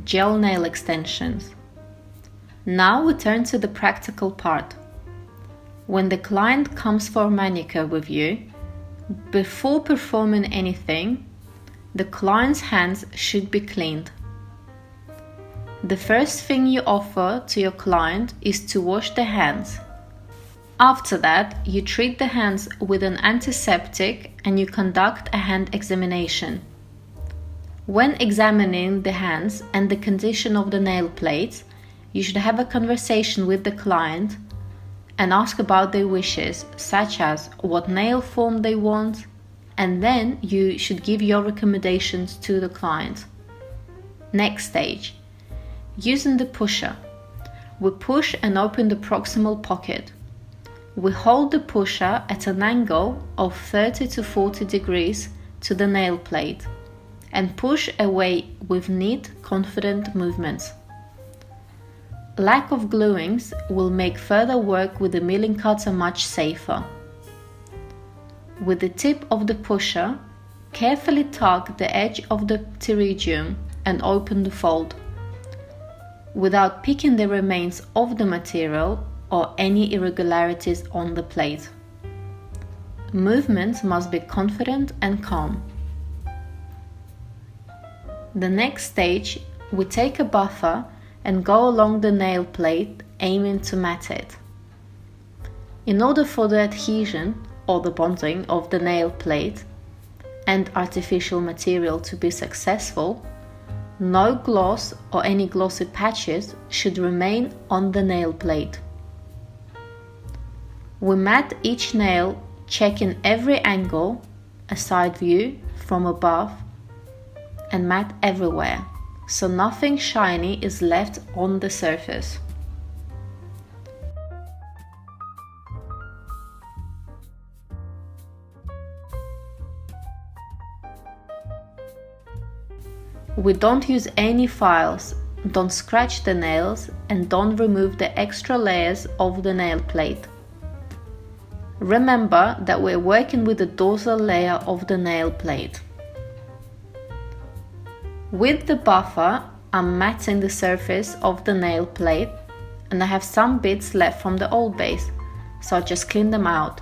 gel nail extensions. Now we turn to the practical part. When the client comes for a manicure with you, before performing anything, the client's hands should be cleaned. The first thing you offer to your client is to wash the hands. After that, you treat the hands with an antiseptic and you conduct a hand examination. When examining the hands and the condition of the nail plates, you should have a conversation with the client and ask about their wishes, such as what nail form they want, and then you should give your recommendations to the client. Next stage. Using the pusher. We push and open the proximal pocket. We hold the pusher at an angle of 30 to 40 degrees to the nail plate and push away with neat, confident movements. Lack of gluings will make further work with the milling cutter much safer. With the tip of the pusher, carefully tug the edge of the pterygium and open the fold, without picking the remains of the material or any irregularities on the plate. Movements must be confident and calm. The next stage, we take a buffer and go along the nail plate aiming to mat it. In order for the adhesion or the bonding of the nail plate and artificial material to be successful, no gloss or any glossy patches should remain on the nail plate. We mat each nail, checking every angle, a side view from above, and mat everywhere, so nothing shiny is left on the surface. We don't use any files, don't scratch the nails, and don't remove the extra layers of the nail plate. Remember that we're working with the dorsal layer of the nail plate. With the buffer, I'm matting the surface of the nail plate, and I have some bits left from the old base, so I'll just clean them out.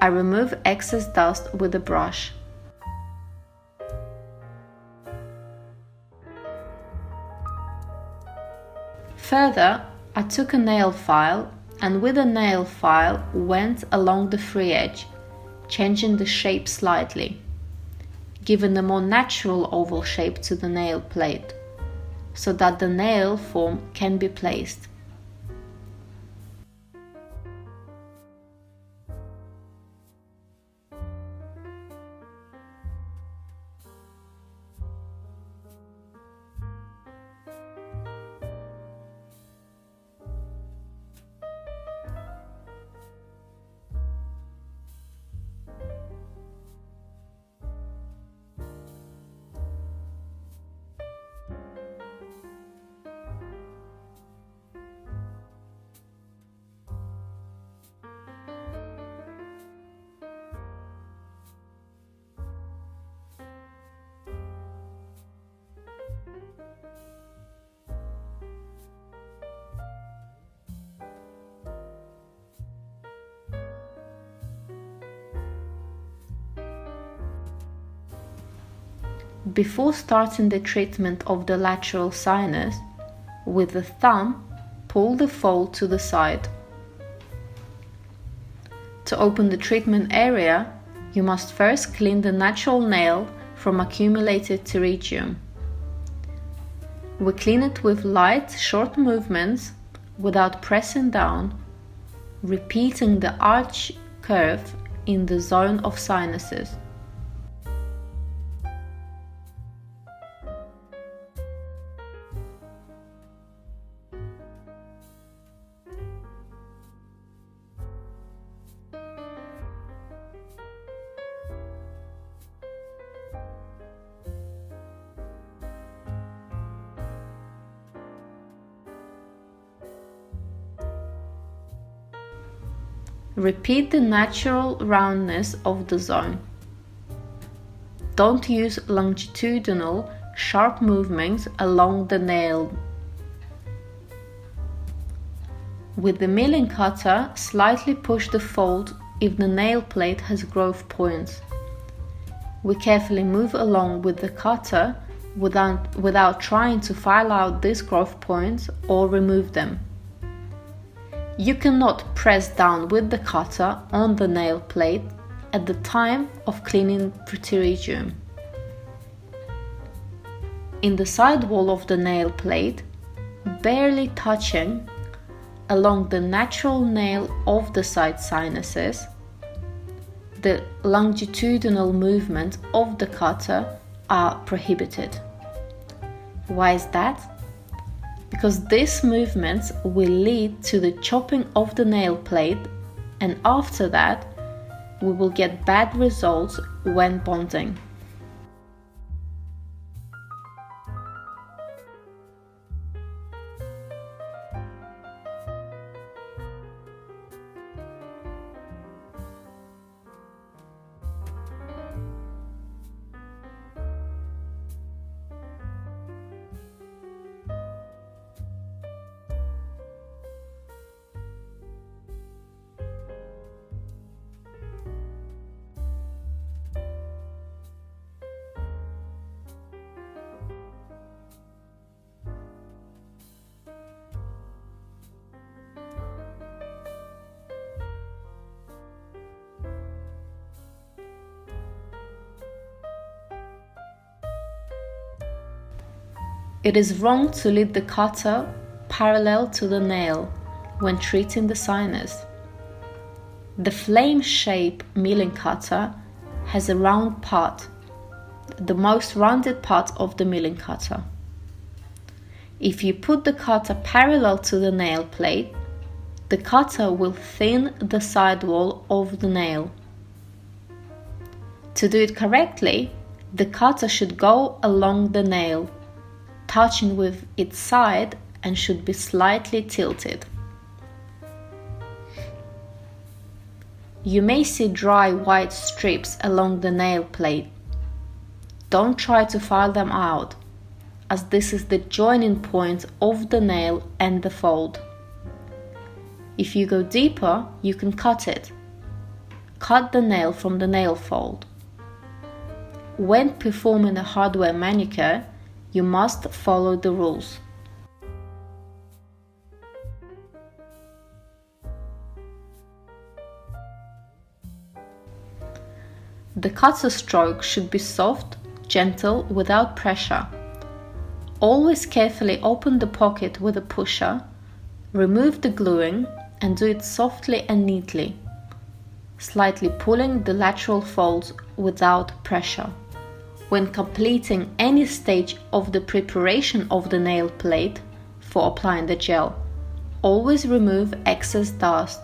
I remove excess dust with a brush. Further, I took a nail file and with a nail file went along the free edge, changing the shape slightly, giving a more natural oval shape to the nail plate, so that the nail form can be placed. Before starting the treatment of the lateral sinus, with the thumb, pull the fold to the side. To open the treatment area, you must first clean the natural nail from accumulated pterygium. We clean it with light, short movements without pressing down, repeating the arch curve in the zone of sinuses. Repeat the natural roundness of the zone. Don't use longitudinal, sharp movements along the nail. With the milling cutter, slightly push the fold if the nail plate has growth points. We carefully move along with the cutter without trying to file out these growth points or remove them. You cannot press down with the cutter on the nail plate at the time of cleaning pterygium. In the side wall of the nail plate, barely touching along the natural nail of the side sinuses, the longitudinal movement of the cutter are prohibited. Why is that? Because these movements will lead to the chopping of the nail plate, and after that, we will get bad results when bonding. It is wrong to lead the cutter parallel to the nail when treating the sinus. The flame-shaped milling cutter has a round part, the most rounded part of the milling cutter. If you put the cutter parallel to the nail plate, the cutter will thin the sidewall of the nail. To do it correctly, the cutter should go along the nail, touching with its side, and should be slightly tilted. You may see dry white strips along the nail plate. Don't try to file them out, as this is the joining point of the nail and the fold. If you go deeper, you can cut it. Cut the nail from the nail fold. When performing a hardware manicure, you must follow the rules. The cutter stroke should be soft, gentle, without pressure. Always carefully open the pocket with a pusher, remove the gluing, and do it softly and neatly, slightly pulling the lateral folds without pressure. When completing any stage of the preparation of the nail plate for applying the gel, always remove excess dust.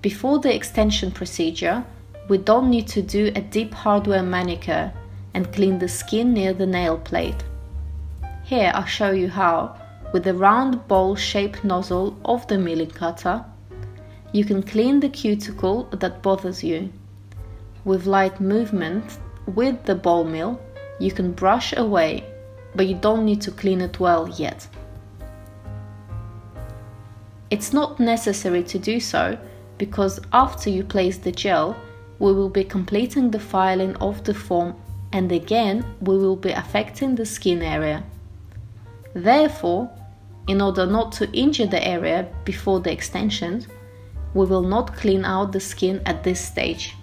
Before the extension procedure, we don't need to do a deep hardware manicure and clean the skin near the nail plate. Here I'll show you how, with the round bowl-shaped nozzle of the milling cutter, you can clean the cuticle that bothers you. With light movement with the ball mill, you can brush away, but you don't need to clean it well yet. It's not necessary to do so, because after you place the gel, we will be completing the filing of the foam and again we will be affecting the skin area. Therefore, in order not to injure the area before the extensions, we will not clean out the skin at this stage.